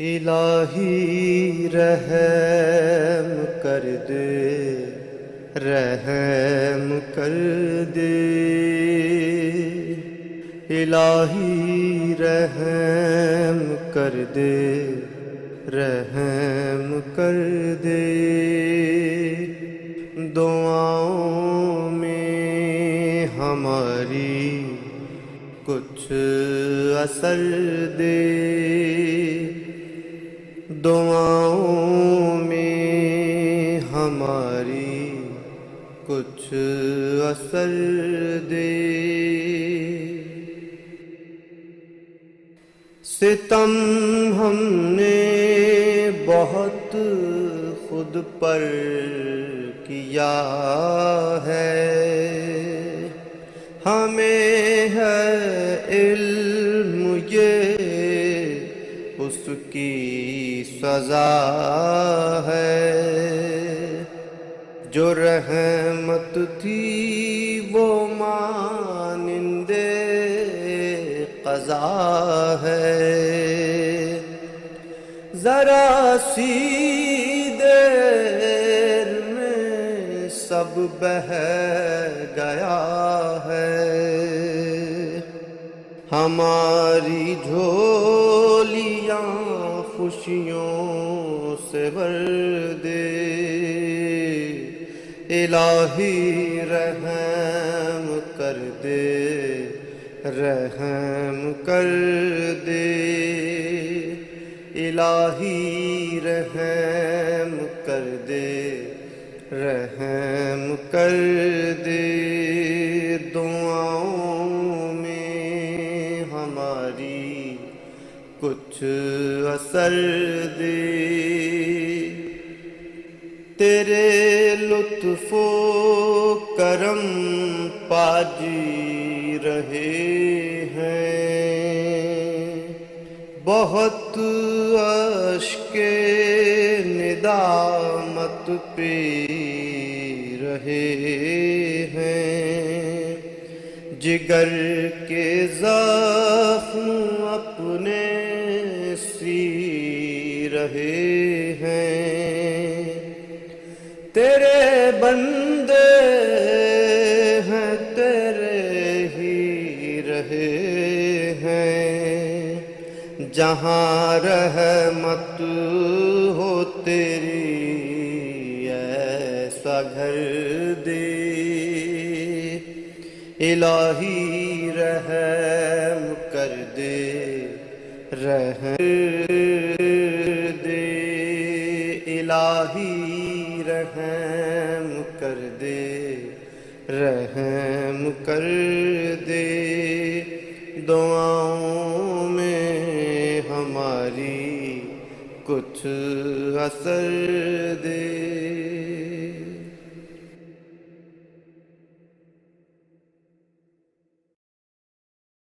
الہی رحم کر دے، رحم کر دے، الہی رحم کر دے، رحم کر دے، دعاؤں میں ہماری کچھ اثر دے، دعاؤں میں ہماری کچھ اثر دے، ستم ہم نے بہت خود پر کیا ہے، ہمیں ہے علم یہ اس کی سزا ہے، جو رحمت تھی وہ مانند قضا ہے، ذرا سی دیر میں سب بہہ گیا ہے، ہماری جھولیاں خوشیوں سے بھر دے، الہی رحم کر دے، رحم کر دے، الہی رحم کر دے، رحم کر دے، دعاؤں میں ہماری کچھ اثر دے، تیرے لطف و کرم پا جی رہے ہیں، بہت اشک ندامت پی رہے ہیں، جگر کے زخم اپنے سی رہے ہیں، تیرے بندے ہیں تیرے ہی رہے ہیں، جہاں رحمت ہو تیری ایسا گھر دے، الہی رحم کر دے، رحم دے، الہی رحم کر دے، رحم کر دے، دعاؤں میں ہماری کچھ اثر دے۔